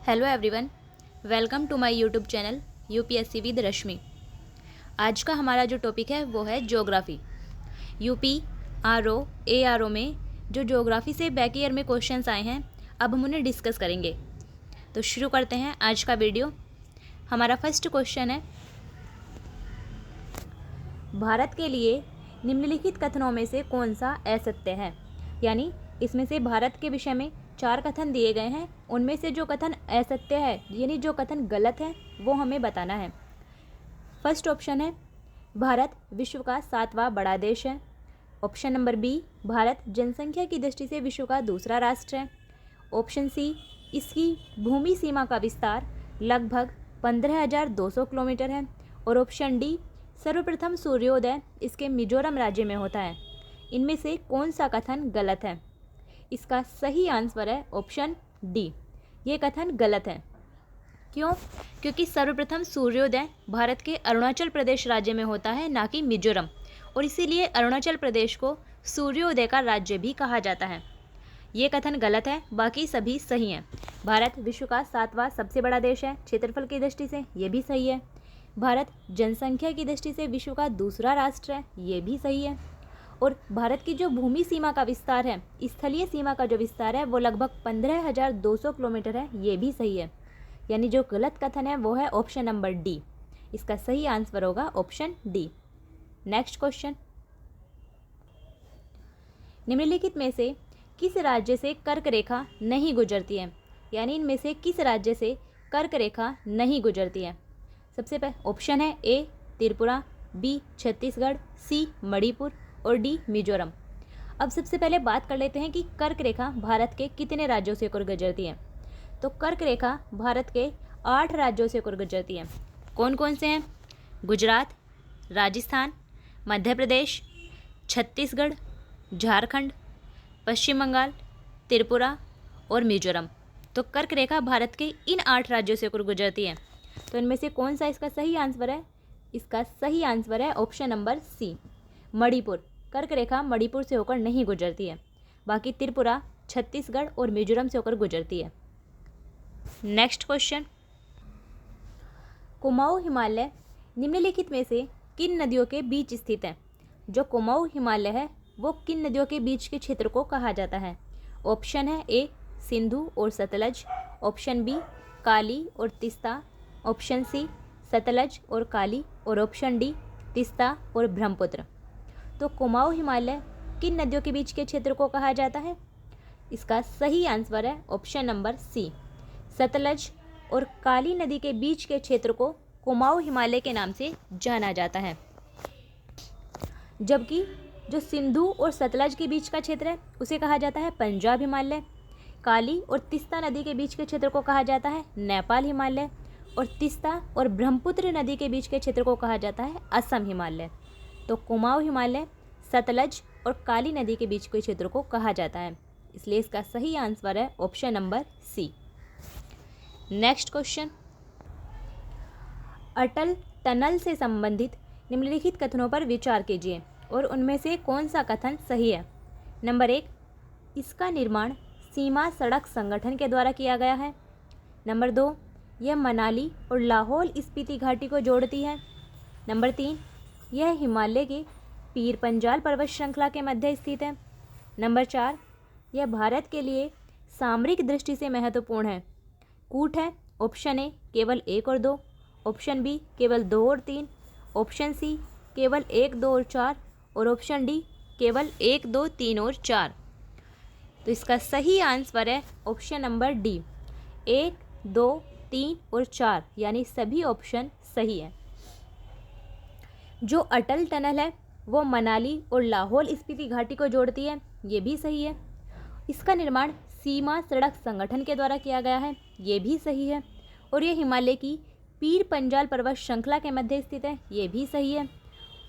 Hello everyone, welcome to my YouTube channel UPSC with Rashmi. आज का हमारा जो टॉपिक है वो है ज्योग्राफी। यूपी आरओ एआरओ में जो ज्योग्राफी से बैक ईयर में क्वेश्चंस आए हैं, अब हम उन्हें डिस्कस करेंगे। तो शुरू करते हैं आज का वीडियो। हमारा फर्स्ट क्वेश्चन है, भारत के लिए निम्नलिखित कथनों में से कौन सा असत्य है। यानी इसमें से भारत के विषय में 4 कथन दिए गए हैं, उनमें से जो कथन असत्य है यानी जो कथन गलत है वो हमें बताना है। फर्स्ट ऑप्शन है, भारत विश्व का 7वां बड़ा देश है। ऑप्शन नंबर बी, भारत जनसंख्या की दृष्टि से विश्व का दूसरा राष्ट्र है। ऑप्शन सी, इसकी भूमि सीमा का विस्तार लगभग 15,200 किलोमीटर है। और ऑप्शन डी, सर्वप्रथम सूर्योदय इसके मिजोरम राज्य में होता है। इनमें से कौन सा कथन गलत है? इसका सही आंसर है ऑप्शन डी, ये कथन गलत है। क्यों? क्योंकि सर्वप्रथम सूर्योदय भारत के अरुणाचल प्रदेश राज्य में होता है, ना कि मिजोरम, और इसीलिए अरुणाचल प्रदेश को सूर्योदय का राज्य भी कहा जाता है। ये कथन गलत है, बाकी सभी सही हैं। भारत विश्व का 7वां सबसे बड़ा देश है क्षेत्रफल की दृष्टि से, ये भी सही है। भारत जनसंख्या की दृष्टि से विश्व का दूसरा राष्ट्र है, ये भी सही है। और भारत की जो भूमि सीमा का विस्तार है, स्थलीय सीमा का जो विस्तार है वो लगभग 15,200 किलोमीटर है, ये भी सही है। यानी जो गलत कथन है वो है ऑप्शन नंबर डी। इसका सही आंसर होगा ऑप्शन डी। नेक्स्ट क्वेश्चन, निम्नलिखित में से किस राज्य से कर्क रेखा नहीं गुजरती है? यानी इनमें से किस राज्य से कर्क रेखा नहीं गुजरती है? सबसे पहले ऑप्शन है ए त्रिपुरा, बी छत्तीसगढ़, सी मणिपुर और डी मिजोरम। अब सबसे पहले बात कर लेते हैं कि कर्क रेखा भारत के कितने राज्यों से होकर गुजरती है। तो कर्क रेखा भारत के 8 राज्यों से होकर गुजरती है। कौन कौन से हैं? गुजरात, राजस्थान, मध्य प्रदेश, छत्तीसगढ़, झारखंड, पश्चिम बंगाल, त्रिपुरा और मिजोरम। तो कर्क रेखा भारत के इन 8 राज्यों से होकर गुजरती है। तो इनमें से कौन सा इसका सही आंसर है? इसका सही आंसर है ऑप्शन नंबर सी, मणिपुर। कर्क रेखा मणिपुर से होकर नहीं गुजरती है, बाकी त्रिपुरा, छत्तीसगढ़ और मिजोरम से होकर गुजरती है। नेक्स्ट क्वेश्चन, कुमाऊं हिमालय निम्नलिखित में से किन नदियों के बीच स्थित है? जो कुमाऊं हिमालय है वो किन नदियों के बीच के क्षेत्र को कहा जाता है? ऑप्शन है ए सिंधु और सतलज, ऑप्शन बी काली और तिस्ता, ऑप्शन सी सतलज और काली, और ऑप्शन डी तिस्ता और ब्रह्मपुत्र। तो कुमाऊं हिमालय किन नदियों के बीच के क्षेत्र को कहा जाता है? इसका सही आंसर है ऑप्शन नंबर सी, सतलज और काली नदी के बीच के क्षेत्र को कुमाऊं हिमालय के नाम से जाना जाता है। जबकि जो सिंधु और सतलज के बीच का क्षेत्र है उसे कहा जाता है पंजाब हिमालय। काली और तिस्ता नदी के बीच के क्षेत्र को कहा जाता है नेपाल हिमालय, और तिस्ता और ब्रह्मपुत्र नदी के बीच के क्षेत्र को कहा जाता है असम हिमालय। तो कुमाऊं हिमालय, सतलज और काली नदी के बीच के क्षेत्र को कहा जाता है, इसलिए इसका सही आंसर है option number C. Next question, Atal tunnel से संबंधित निम्नलिखित कथनों पर विचार कीजिए और उनमें से कौन सा कथन सही है। नंबर 1, इसका निर्माण सीमा सड़क संगठन के द्वारा किया गया है। नंबर 2, यह मनाली और लाहौल स्पीति घाटी को जोड़ती है। नंबर 3, यह हिमालय के पीर पंजाल पर्वत श्रृंखला के मध्य स्थित है। नंबर 4, यह भारत के लिए सामरिक दृष्टि से महत्वपूर्ण है। कूट है ऑप्शन ए केवल 1 और 2, ऑप्शन बी केवल 2 और 3, ऑप्शन सी केवल 1, 2 और 4, और ऑप्शन डी केवल 1, 2, 3 और 4। तो इसका सही आंसर है ऑप्शन नंबर डी, 1, 2, 3 और 4, यानी सभी ऑप्शन सही है। जो अटल टनल है वो मनाली और लाहौल स्पीति घाटी को जोड़ती है, ये भी सही है। इसका निर्माण सीमा सड़क संगठन के द्वारा किया गया है, ये भी सही है। और ये हिमालय की पीर पंजाल पर्वत श्रृंखला के मध्य स्थित है, ये भी सही है।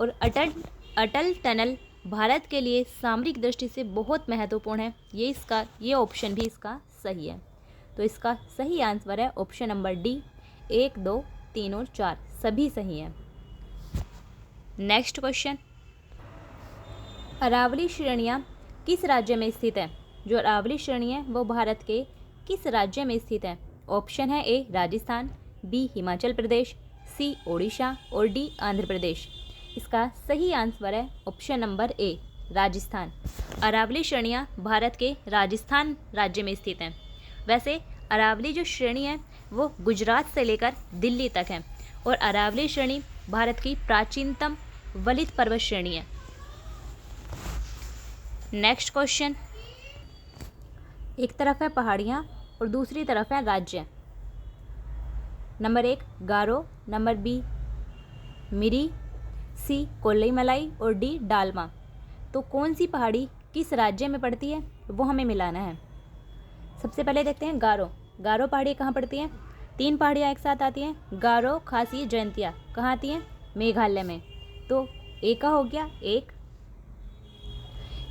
और अटल टनल भारत के लिए सामरिक दृष्टि से बहुत महत्वपूर्ण है, ये ऑप्शन भी इसका सही है। तो इसका सही आंसर है ऑप्शन नंबर डी, 1, 2, 3 और 4 सभी सही हैं। नेक्स्ट क्वेश्चन, अरावली श्रेणियाँ किस राज्य में स्थित है? जो अरावली श्रेणी है वो भारत के किस राज्य में स्थित है? ऑप्शन है A Rajasthan, B Himachal Pradesh, C Odisha और डी आंध्र प्रदेश। इसका सही आंसर है option number A Rajasthan. Aravalli श्रेणियाँ भारत के राजस्थान राज्य में स्थित हैं। वैसे अरावली जो श्रेणी है वो गुजरात से लेकर दिल्ली तक है और अरावली श्रेणी भारत की प्राचीनतम वलित पर्वत श्रेणी है। नेक्स्ट क्वेश्चन, एक तरफ है पहाड़ियाँ और दूसरी तरफ है राज्य। नंबर 1 गारो, नंबर बी मिरी, सी कोल्लईमलाई और डी डालमा। तो कौन सी पहाड़ी किस राज्य में पड़ती है वो हमें मिलाना है। सबसे पहले देखते हैं गारो। गारो पहाड़ी कहाँ पड़ती है? 3 पहाड़ियाँ एक साथ आती हैं, गारो, खासी, जयंतिया। कहाँ आती हैं? मेघालय में। तो ए का हो गया 1।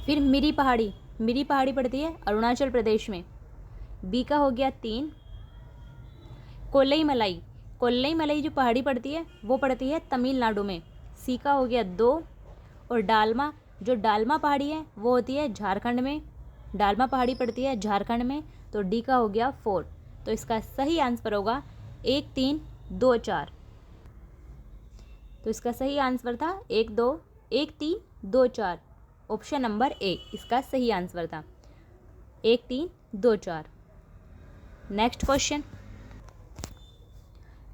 फिर मिरी पहाड़ी, मिरी पहाड़ी पड़ती है अरुणाचल प्रदेश में। बी का हो गया 3। कोल्लईमलाई, कोल्लईमलाई जो पहाड़ी पड़ती है वो पड़ती है तमिलनाडु में। सी का हो गया 2। और डालमा, जो डालमा पहाड़ी है वो होती है झारखंड में। डालमा पहाड़ी पड़ती है झारखंड में। तो डी का हो गया 4। तो इसका सही आंसर होगा 1 3 2 4। तो इसका सही आंसर था 1 3 2 4। ऑप्शन नंबर ए इसका सही आंसर था 1 3 2 4। नेक्स्ट क्वेश्चन,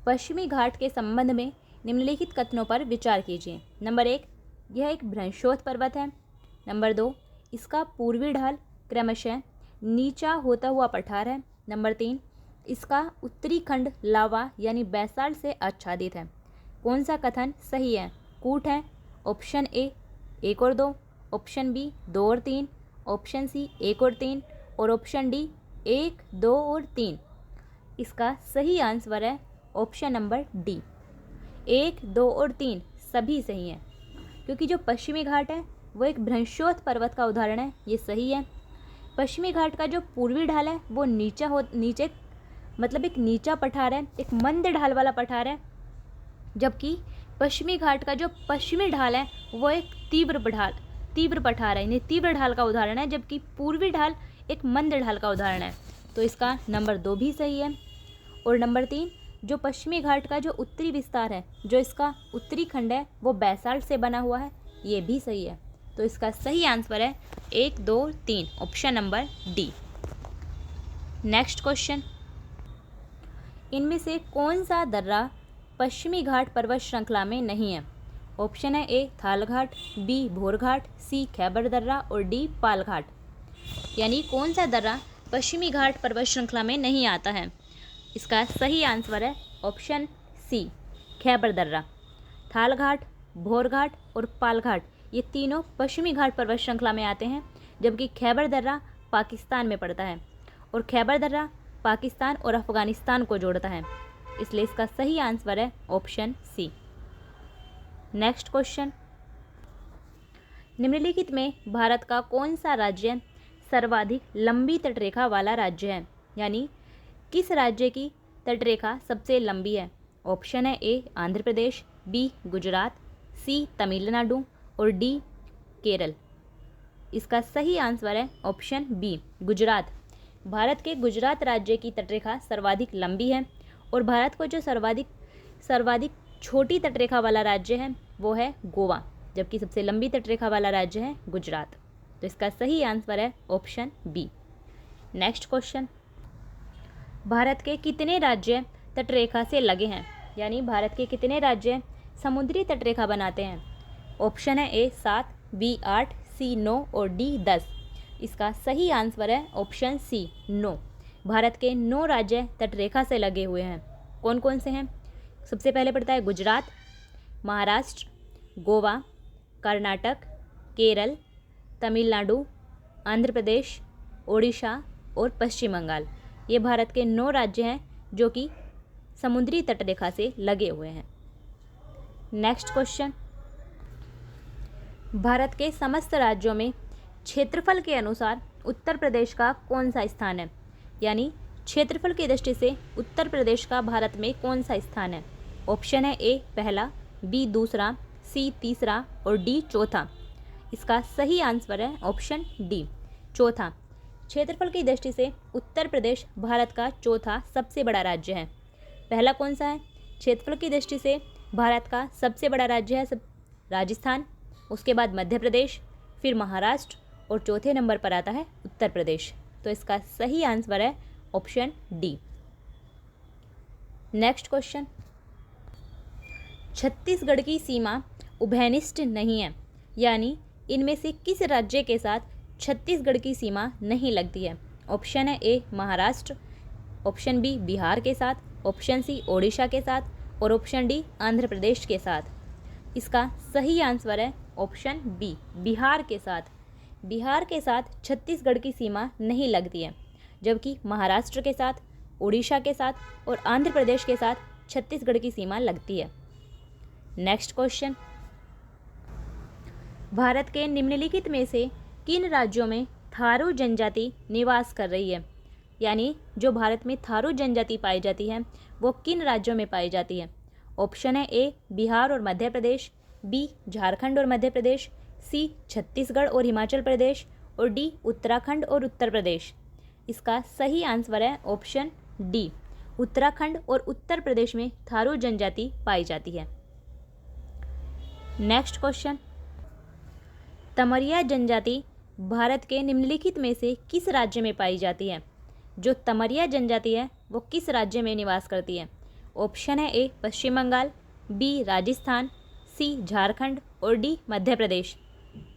पश्चिमी घाट के संबंध में निम्नलिखित कथनों पर विचार कीजिए। नंबर 1 यह एक भ्रंशोत्थ पर्वत है। नंबर 2 इसका पूर्वी ढाल क्रमशः नीचा होता हुआ पठार है। नंबर 3 इसका उत्तरी खंड लावा यानी बैसाल्ट से आच्छादित है। कौन सा कथन सही है? कूट है। ऑप्शन ए 1 और 2, ऑप्शन बी 2 और 3, ऑप्शन सी 1 और 3 और ऑप्शन डी 1 2 और 3। इसका सही आंसर है ऑप्शन नंबर डी 1 2 और 3 सभी सही हैं, क्योंकि जो पश्चिमी घाट है वो एक भ्रंशोत्थ पर्वत का उदाहरण है। ये सही है। पश्चिमी घाट का जो पूर्वी ढाल है वो नीचे मतलब एक नीचा पठार है, एक मंद ढाल वाला पठार है, जबकि पश्चिमी घाट का जो पश्चिमी ढाल है वो एक तीव्र पठार है, यानी तीव्र ढाल का उदाहरण है, जबकि पूर्वी ढाल एक मंद ढाल का उदाहरण है। तो इसका नंबर 2 भी सही है। और नंबर 3 जो पश्चिमी घाट का जो उत्तरी विस्तार है, जो इसका उत्तरी खंड है वो बैसाल्ट से बना हुआ है, ये भी सही है। तो इसका सही आंसर है 1 2 3 option number D. Next question, इनमें से कौन सा दर्रा पश्चिमी घाट पर्वत श्रृंखला में नहीं है? ऑप्शन है ए थाल घाट, बी भोर घाट, सी खैबर दर्रा और डी पाल घाट। यानी कौन सा दर्रा पश्चिमी घाट पर्वत श्रृंखला में नहीं आता है? इसका सही आंसर है ऑप्शन सी खैबर दर्रा। थाल घाट, भोर घाट और पाल घाट ये तीनों पश्चिमी घाट पर्वत श्रृंखला में आते हैं, जबकि खैबर दर्रा पाकिस्तान में पड़ता है और खैबर दर्रा पाकिस्तान और अफगानिस्तान को जोड़ता है, इसलिए इसका सही आंसर है ऑप्शन सी। नेक्स्ट क्वेश्चन, निम्नलिखित में भारत का कौन सा राज्य सर्वाधिक लंबी तटरेखा वाला राज्य है? यानी किस राज्य की तटरेखा सबसे लंबी है? ऑप्शन है ए आंध्र प्रदेश, बी गुजरात, सी तमिलनाडु और डी केरल। इसका सही आंसर है ऑप्शन बी गुजरात। भारत के गुजरात राज्य की तटरेखा सर्वाधिक लंबी है और भारत को जो सर्वाधिक छोटी तटरेखा वाला राज्य है वो है गोवा, जबकि सबसे लंबी तटरेखा वाला राज्य है गुजरात। तो इसका सही आंसर है option B. Next question, Bharat के कितने राज्य तटरेखा से लगे हैं? यानी भारत के कितने राज्य समुद्री तटरेखा बनाते हैं? ऑप्शन है ए 7, बी 8, सी 9 और डी 10। इसका सही आंसर है ऑप्शन सी 9। भारत के 9 राज्य तटरेखा से लगे हुए हैं। कौन कौन से हैं? सबसे पहले पड़ता है गुजरात, महाराष्ट्र, गोवा, कर्नाटक, केरल, तमिलनाडु, आंध्र प्रदेश, ओडिशा और पश्चिम बंगाल। ये भारत के 9 राज्य हैं जो कि समुद्री तटरेखा से लगे हुए हैं। नेक्स्ट क्वेश्चन, भारत के समस्त राज्यों में क्षेत्रफल के अनुसार उत्तर प्रदेश का कौन सा स्थान है? यानी क्षेत्रफल की दृष्टि से उत्तर प्रदेश का भारत में कौन सा स्थान है? ऑप्शन है ए पहला, बी दूसरा, सी तीसरा और डी चौथा। इसका सही आंसर है ऑप्शन डी चौथा। क्षेत्रफल की दृष्टि से उत्तर प्रदेश भारत का चौथा सबसे बड़ा राज्य है। पहला कौन सा है? क्षेत्रफल की दृष्टि से भारत का सबसे बड़ा राज्य है राजस्थान, उसके बाद मध्य प्रदेश, फिर महाराष्ट्र और चौथे नंबर पर आता है उत्तर प्रदेश। तो इसका सही आंसर है option D. Next question, Chhattisgarh की सीमा उभयनिष्ठ नहीं है, यानी इनमें से किस राज्य के साथ छत्तीसगढ़ की सीमा नहीं लगती है? ऑप्शन है ए महाराष्ट्र, ऑप्शन बी बिहार के साथ, ऑप्शन सी ओडिशा के साथ और ऑप्शन डी आंध्र प्रदेश के साथ। इसका सही आंसर है ऑप्शन बी बिहार के साथ। बिहार के साथ छत्तीसगढ़ की सीमा नहीं लगती है, जबकि महाराष्ट्र के साथ, ओडिशा के साथ और आंध्र प्रदेश के साथ छत्तीसगढ़ की सीमा लगती है। नेक्स्ट क्वेश्चन, भारत के निम्नलिखित में से किन राज्यों में थारू जनजाति निवास कर रही है? यानी जो भारत में थारू जनजाति पाई जाती है वो किन राज्यों में पाई जाती है? ऑप्शन है ए बिहार और मध्य प्रदेश, बी झारखंड और मध्य प्रदेश, सी छत्तीसगढ़ और हिमाचल प्रदेश और डी उत्तराखंड और उत्तर प्रदेश। इसका सही आंसर है ऑप्शन डी उत्तराखंड और उत्तर प्रदेश में थारू जनजाति पाई जाती है। नेक्स्ट क्वेश्चन, तमरिया जनजाति भारत के निम्नलिखित में से किस राज्य में पाई जाती है? जो तमरिया जनजाति है वो किस राज्य में निवास करती है? ऑप्शन है ए पश्चिम बंगाल, बी राजस्थान, सी झारखंड और डी मध्य प्रदेश।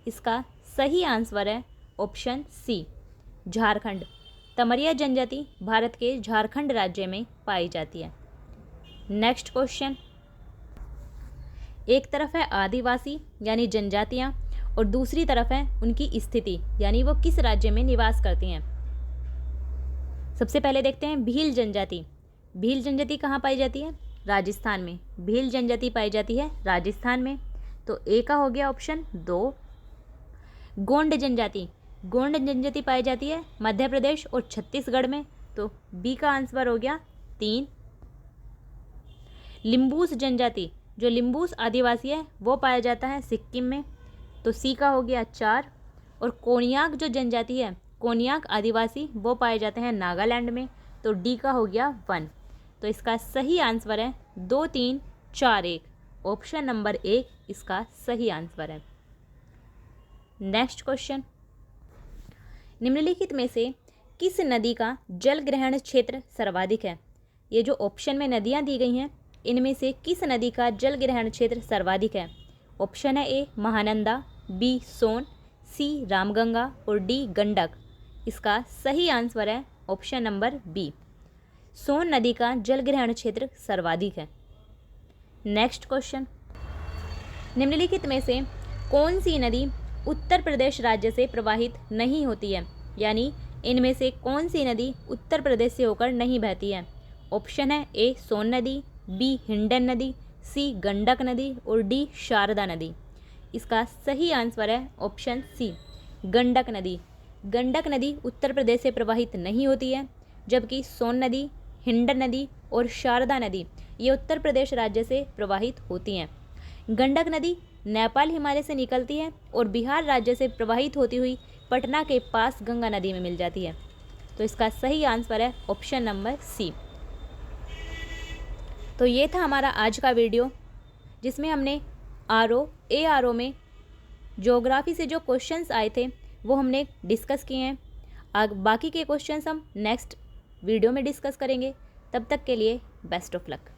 इसका सही आंसर है ऑप्शन सी झारखंड। तमरिया जनजाति भारत के झारखंड राज्य में पाई जाती है। नेक्स्ट क्वेश्चन, एक तरफ है आदिवासी यानी जनजातियाँ और दूसरी तरफ है उनकी स्थिति यानी वो किस राज्य में निवास करती हैं। सबसे पहले देखते हैं भील जनजाति। भील जनजाति कहाँ पाई जाती है? राजस्थान में। भील जनजाति पाई जाती है राजस्थान में, तो ए का हो गया ऑप्शन 2। गोंड जनजाति, गोंड जनजाति पाई जाती है मध्य प्रदेश और छत्तीसगढ़ में, तो बी का आंसर हो गया 3। लिम्बूस जनजाति, जो लिम्बूस आदिवासी है वो पाया जाता है सिक्किम में, तो सी का हो गया 4। और कोनियाक जो जनजाति है, कोनियाक आदिवासी वो पाए जाते हैं नागालैंड में, तो डी का हो गया 1। तो इसका सही आंसर है 2, 3, 4, 1। ऑप्शन नंबर 1 इसका सही आंसर है। नेक्स्ट क्वेश्चन, निम्नलिखित में से किस नदी का जल ग्रहण क्षेत्र सर्वाधिक है? ये जो ऑप्शन में नदियां दी गई हैं इनमें से किस नदी का जल ग्रहण क्षेत्र सर्वाधिक है? ऑप्शन है ए महानंदा, बी सोन, सी रामगंगा और डी गंडक। इसका सही आंसर है ऑप्शन नंबर बी सोन नदी का जल ग्रहण क्षेत्र सर्वाधिक है। नेक्स्ट क्वेश्चन, निम्नलिखित में से कौन सी नदी उत्तर प्रदेश राज्य से प्रवाहित नहीं होती है? यानी इनमें से कौन सी नदी उत्तर प्रदेश से होकर नहीं बहती है? ऑप्शन है ए सोन नदी, बी हिंडन नदी, सी गंडक नदी और डी शारदा नदी। इसका सही आंसर है ऑप्शन सी गंडक नदी। गंडक नदी उत्तर प्रदेश से प्रवाहित नहीं होती है, जबकि सोन नदी, हिंडन नदी और शारदा नदी ये उत्तर प्रदेश राज्य से प्रवाहित होती हैं। गंडक नदी नेपाल हिमालय से निकलती है और बिहार राज्य से प्रवाहित होती हुई पटना के पास गंगा नदी में मिल जाती है, तो इसका सही आंसर है ऑप्शन नंबर सी। तो ये था हमारा आज का वीडियो, जिसमें हमने ARO में ज्योग्राफी से जो क्वेश्चंस आए थे वो हमने डिस्कस किए हैं। बाकी के क्वेश्चंस हम नेक्स्ट वीडियो में डिस्कस करेंगे। तब तक के लिए बेस्ट ऑफ लक।